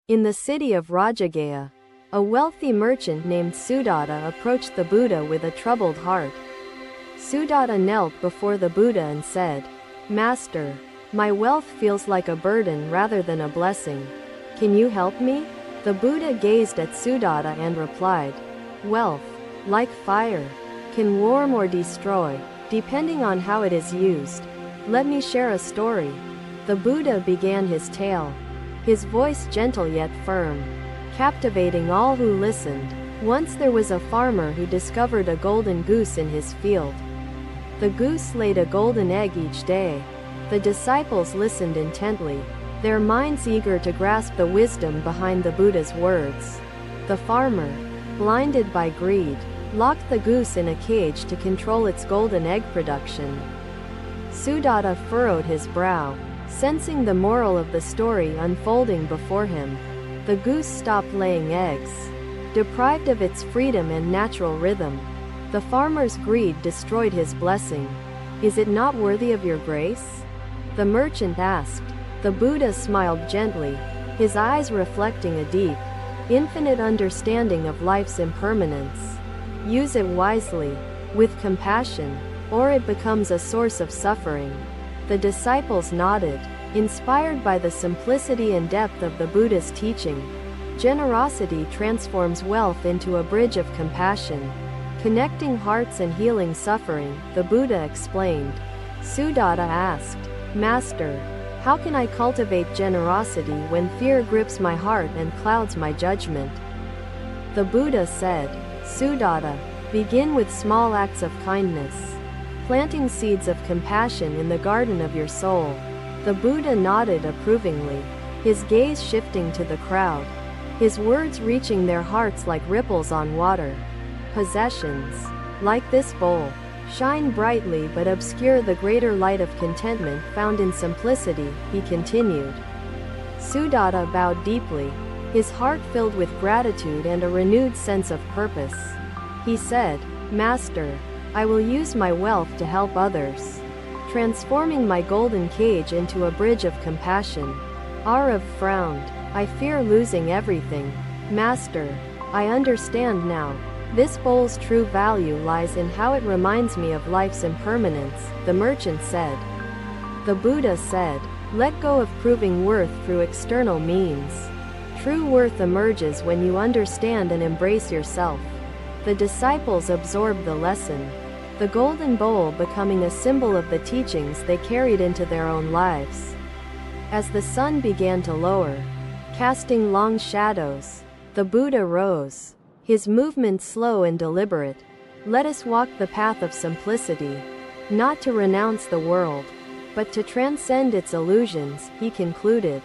In the city of Rajagaya, a wealthy merchant named Sudatta approached the Buddha with a troubled heart. Sudatta knelt before the Buddha and said, "Master, my wealth feels like a burden rather than a blessing. Can you help me?" The Buddha gazed at Sudatta and replied, "Wealth, like fire, can warm or destroy, depending on how it is used. Let me share a story." The Buddha began his tale, his voice gentle yet firm, captivating all who listened. Once there was a farmer who discovered a golden goose in his field. The goose laid a golden egg each day. The disciples listened intently, their minds eager to grasp the wisdom behind the Buddha's words. The farmer, blinded by greed, locked the goose in a cage to control its golden egg production. Sudatta furrowed his brow, sensing the moral of the story unfolding before him. The goose stopped laying eggs, deprived of its freedom and natural rhythm. The farmer's greed destroyed his blessing. "Is it not worthy of your grace?" the merchant asked. The Buddha smiled gently, his eyes reflecting a deep, infinite understanding of life's impermanence. "Use it wisely, with compassion, or it becomes a source of suffering." The disciples nodded, inspired by the simplicity and depth of the Buddha's teaching. Generosity transforms wealth into a bridge of compassion, connecting hearts and healing suffering, the Buddha explained. Sudatta asked, "Master, how can I cultivate generosity when fear grips my heart and clouds my judgment?" The Buddha said, "Sudatta, begin with small acts of kindness, planting seeds of compassion in the garden of your soul." The Buddha nodded approvingly, his gaze shifting to the crowd, his words reaching their hearts like ripples on water. "Possessions, like this bowl, shine brightly but obscure the greater light of contentment found in simplicity," he continued. Sudatta bowed deeply, his heart filled with gratitude and a renewed sense of purpose. He said, "Master, I will use my wealth to help others, transforming my golden cage into a bridge of compassion." Arav frowned. "I fear losing everything. Master, I understand now. This bowl's true value lies in how it reminds me of life's impermanence," the merchant said. The Buddha said, "Let go of proving worth through external means. True worth emerges when you understand and embrace yourself." The disciples absorbed the lesson, the golden bowl becoming a symbol of the teachings they carried into their own lives. As the sun began to lower, casting long shadows, the Buddha rose, his movement slow and deliberate. "Let us walk the path of simplicity, not to renounce the world, but to transcend its illusions," he concluded.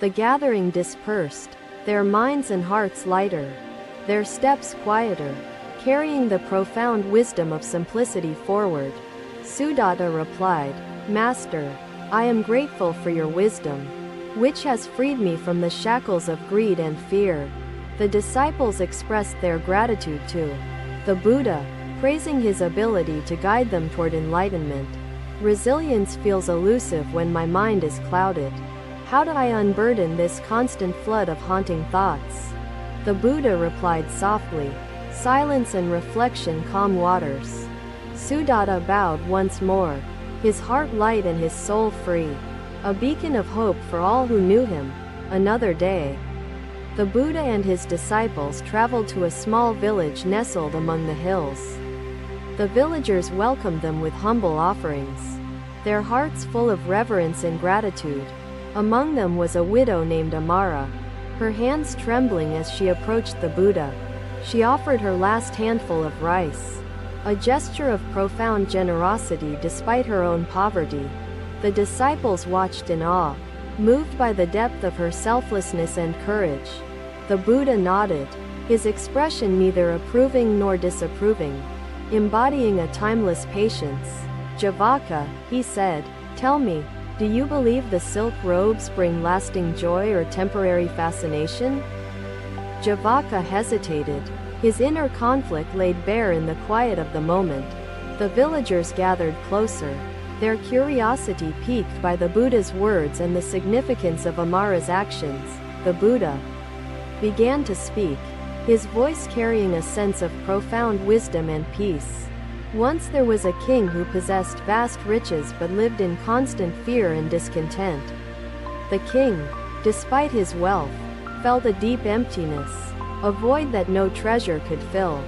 The gathering dispersed, their minds and hearts lighter, their steps quieter, carrying the profound wisdom of simplicity forward. Sudatta replied, "Master, I am grateful for your wisdom, which has freed me from the shackles of greed and fear." The disciples expressed their gratitude to the Buddha, praising his ability to guide them toward enlightenment. "Resilience feels elusive when my mind is clouded. How do I unburden this constant flood of haunting thoughts?" The Buddha replied softly, "Silence and reflection calm waters." Sudatta bowed once more, his heart light and his soul free, a beacon of hope for all who knew him. Another day, the Buddha and his disciples traveled to a small village nestled among the hills. The villagers welcomed them with humble offerings, their hearts full of reverence and gratitude. Among them was a widow named Amara, her hands trembling as she approached the Buddha. She offered her last handful of rice, a gesture of profound generosity despite her own poverty. The disciples watched in awe, moved by the depth of her selflessness and courage. The Buddha nodded, his expression neither approving nor disapproving, embodying a timeless patience. "Javaka," he said, "tell me, do you believe the silk robes bring lasting joy or temporary fascination?" Javaka hesitated, his inner conflict laid bare in the quiet of the moment. The villagers gathered closer, their curiosity piqued by the Buddha's words and the significance of Amara's actions. The Buddha, began to speak, his voice carrying a sense of profound wisdom and peace. Once there was a king who possessed vast riches but lived in constant fear and discontent. The king, despite his wealth, felt a deep emptiness, a void that no treasure could fill.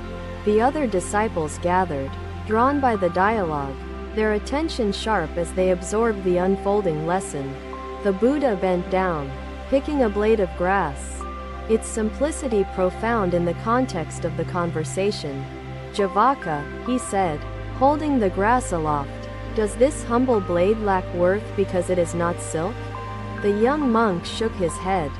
The other disciples gathered, drawn by the dialogue, their attention sharp as they absorbed the unfolding lesson. The Buddha bent down, picking a blade of grass, its simplicity profound in the context of the conversation. "Javaka," he said, holding the grass aloft, "does this humble blade lack worth because it is not silk?" The young monk shook his head,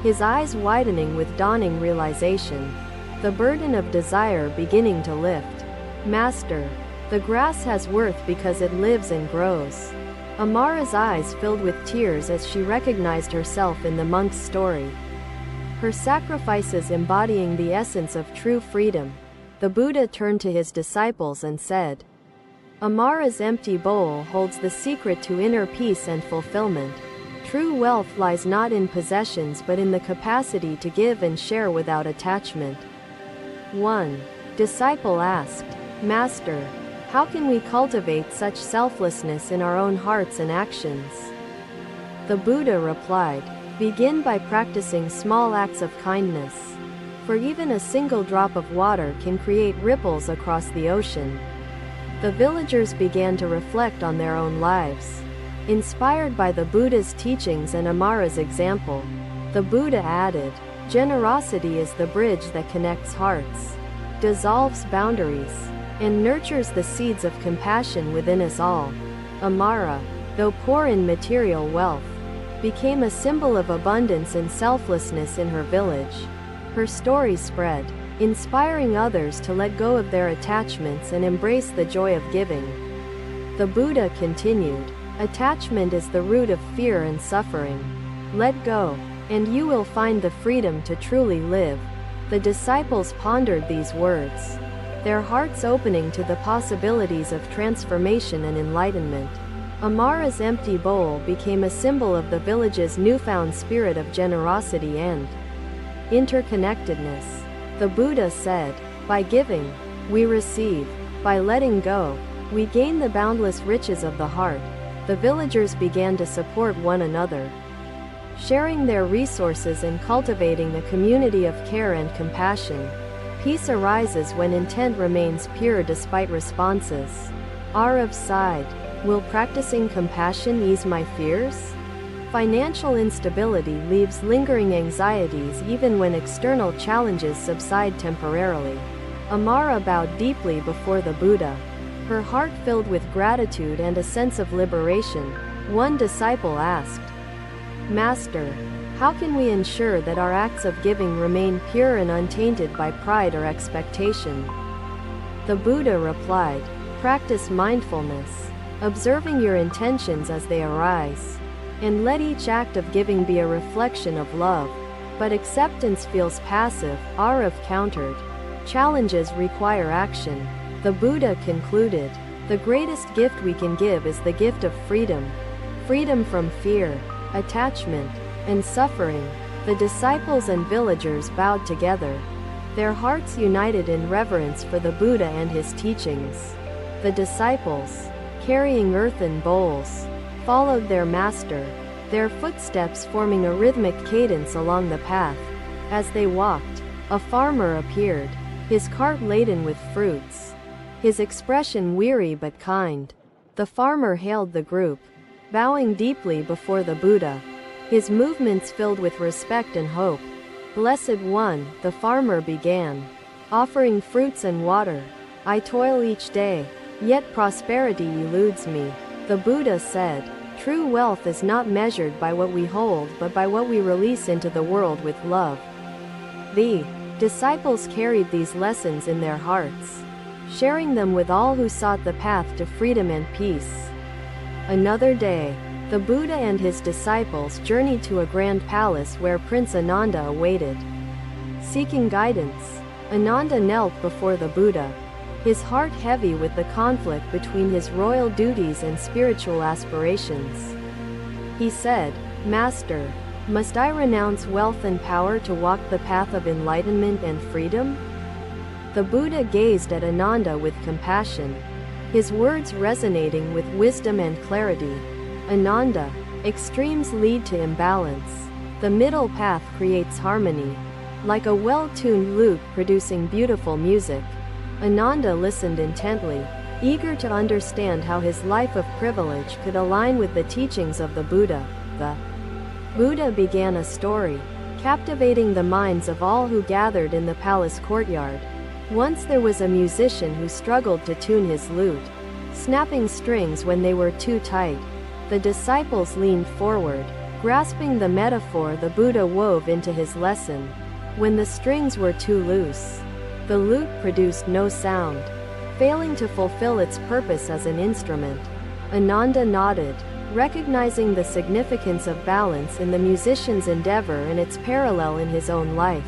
his eyes widening with dawning realization, the burden of desire beginning to lift. "Master, the grass has worth because it lives and grows." Amara's eyes filled with tears as she recognized herself in the monk's story, her sacrifices embodying the essence of true freedom. The Buddha turned to his disciples and said, "Amara's empty bowl holds the secret to inner peace and fulfillment. True wealth lies not in possessions but in the capacity to give and share without attachment." One disciple asked, "Master, how can we cultivate such selflessness in our own hearts and actions?" The Buddha replied, "Begin by practicing small acts of kindness. For even a single drop of water can create ripples across the ocean." The villagers began to reflect on their own lives. Inspired by the Buddha's teachings and Amara's example, the Buddha added, "Generosity is the bridge that connects hearts, dissolves boundaries, and nurtures the seeds of compassion within us all." Amara, though poor in material wealth, became a symbol of abundance and selflessness in her village. Her story spread, inspiring others to let go of their attachments and embrace the joy of giving. The Buddha continued, "Attachment is the root of fear and suffering. Let go, and you will find the freedom to truly live." The disciples pondered these words, their hearts opening to the possibilities of transformation and enlightenment. Amara's empty bowl became a symbol of the village's newfound spirit of generosity and interconnectedness. The Buddha said, "By giving, we receive. By letting go, we gain the boundless riches of the heart." The villagers began to support one another, sharing their resources and cultivating a community of care and compassion. Peace arises when intent remains pure despite responses. Arav sighed, "Will practicing compassion ease my fears?" Financial instability leaves lingering anxieties even when external challenges subside temporarily. Amara bowed deeply before the Buddha, her heart filled with gratitude and a sense of liberation. One disciple asked, "Master, how can we ensure that our acts of giving remain pure and untainted by pride or expectation?" The Buddha replied, "Practice mindfulness, observing your intentions as they arise. And let each act of giving be a reflection of love." But acceptance feels passive, Arav countered. Challenges require action. The Buddha concluded, "The greatest gift we can give is the gift of freedom. Freedom from fear, attachment, and suffering." The disciples and villagers bowed together, their hearts united in reverence for the Buddha and his teachings. The disciples, carrying earthen bowls, followed their master, their footsteps forming a rhythmic cadence along the path. As they walked, a farmer appeared, his cart laden with fruits, his expression weary but kind. The farmer hailed the group, bowing deeply before the Buddha, his movements filled with respect and hope. "Blessed One," the farmer began, offering fruits and water, "I toil each day, yet prosperity eludes me." The Buddha said, "True wealth is not measured by what we hold but by what we release into the world with love." The disciples carried these lessons in their hearts, sharing them with all who sought the path to freedom and peace. Another day, the Buddha and his disciples journeyed to a grand palace where Prince Ananda awaited. Seeking guidance, Ananda knelt before the Buddha, his heart heavy with the conflict between his royal duties and spiritual aspirations. He said, "Master, Must I renounce wealth and power to walk the path of enlightenment and freedom? The Buddha gazed at Ananda with compassion, his words resonating with wisdom and clarity. Ananda, extremes lead to imbalance. The middle path creates harmony. Like a well-tuned lute producing beautiful music, Ananda listened intently, eager to understand how his life of privilege could align with the teachings of the Buddha. The Buddha began a story, captivating the minds of all who gathered in the palace courtyard. Once there was a musician who struggled to tune his lute, snapping strings when they were too tight. The disciples leaned forward, grasping the metaphor the Buddha wove into his lesson. When the strings were too loose, the lute produced no sound, failing to fulfill its purpose as an instrument. Ananda nodded, recognizing the significance of balance in the musician's endeavor and its parallel in his own life.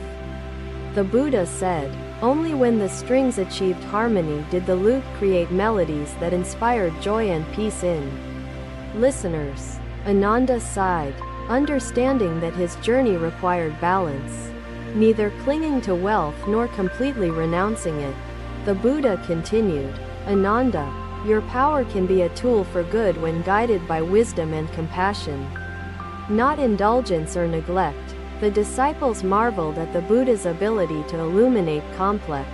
The Buddha said, "Only when the strings achieved harmony did the lute create melodies that inspired joy and peace in listeners." Ananda sighed, understanding that his journey required balance, neither clinging to wealth nor completely renouncing it. The Buddha continued, "Ananda, your power can be a tool for good when guided by wisdom and compassion, not indulgence or neglect." The disciples marveled at the Buddha's ability to illuminate complex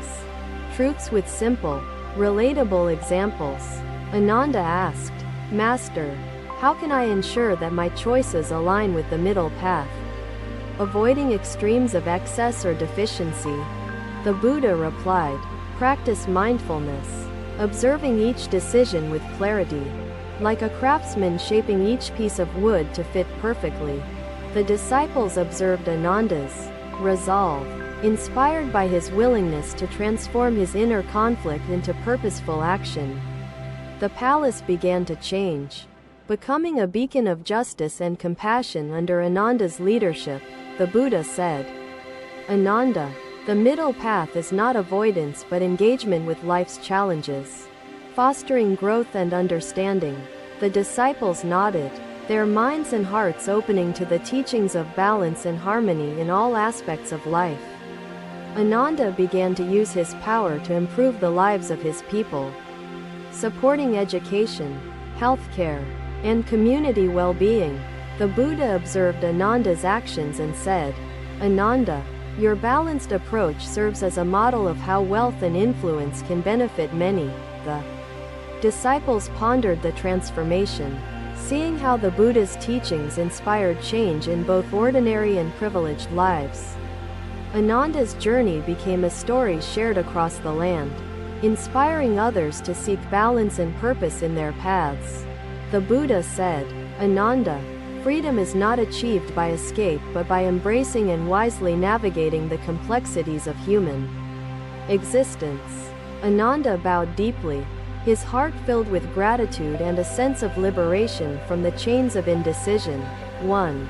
truths with simple, relatable examples. Ananda asked, "Master, how can I ensure that my choices align with the middle path, avoiding extremes of excess or deficiency?" The Buddha replied, "Practice mindfulness, observing each decision with clarity, like a craftsman shaping each piece of wood to fit perfectly." The disciples observed Ananda's resolve, inspired by his willingness to transform his inner conflict into purposeful action. The palace began to change, becoming a beacon of justice and compassion under Ananda's leadership. The Buddha said, "Ananda, the middle path is not avoidance but engagement with life's challenges, fostering growth and understanding." The disciples nodded, their minds and hearts opening to the teachings of balance and harmony in all aspects of life. Ananda began to use his power to improve the lives of his people, supporting education, healthcare, and community well-being. The Buddha observed Ananda's actions and said, "Ananda, your balanced approach serves as a model of how wealth and influence can benefit many." The disciples pondered the transformation, seeing how the Buddha's teachings inspired change in both ordinary and privileged lives. Ananda's journey became a story shared across the land, inspiring others to seek balance and purpose in their paths. The Buddha said, "Ananda, freedom is not achieved by escape but by embracing and wisely navigating the complexities of human existence." Ananda bowed deeply, his heart filled with gratitude and a sense of liberation from the chains of indecision. One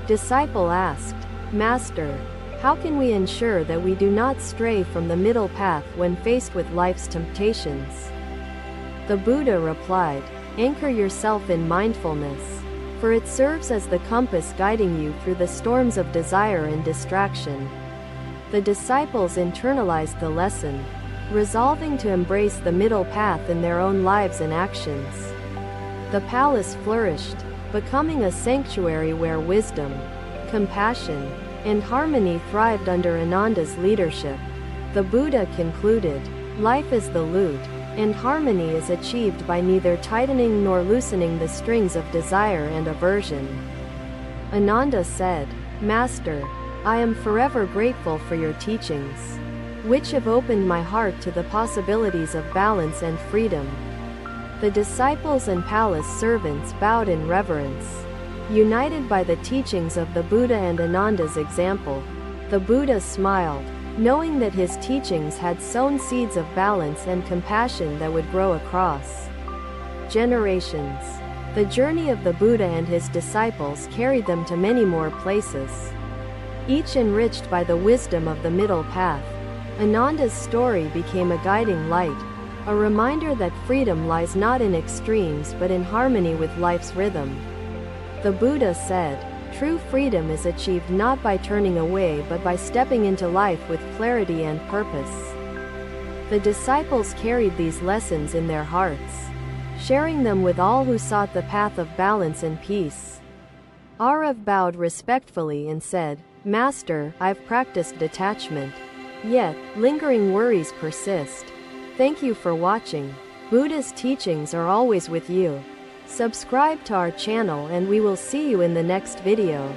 disciple asked, "Master, how can we ensure that we do not stray from the middle path when faced with life's temptations?" The Buddha replied, "Anchor yourself in mindfulness, for it serves as the compass guiding you through the storms of desire and distraction." The disciples internalized the lesson, resolving to embrace the middle path in their own lives and actions. The palace flourished, becoming a sanctuary where wisdom, compassion, and harmony thrived under Ananda's leadership. The Buddha concluded, "Life is the lute, and harmony is achieved by neither tightening nor loosening the strings of desire and aversion." Ananda said, "Master, I am forever grateful for your teachings, which have opened my heart to the possibilities of balance and freedom." The disciples and palace servants bowed in reverence, united by the teachings of the Buddha and Ananda's example. The Buddha smiled, knowing that his teachings had sown seeds of balance and compassion that would grow across generations. The journey of the Buddha and his disciples carried them to many more places, each enriched by the wisdom of the middle path. Ananda's story became a guiding light, a reminder that freedom lies not in extremes but in harmony with life's rhythm. The Buddha said, True freedom is achieved not by turning away but by stepping into life with clarity and purpose. The disciples carried these lessons in their hearts, sharing them with all who sought the path of balance and peace. Arav bowed respectfully and said, "Master, I've practiced detachment. Yet, lingering worries persist. Thank you for watching. Buddha's teachings are always with you. Subscribe to our channel and we will see you in the next video."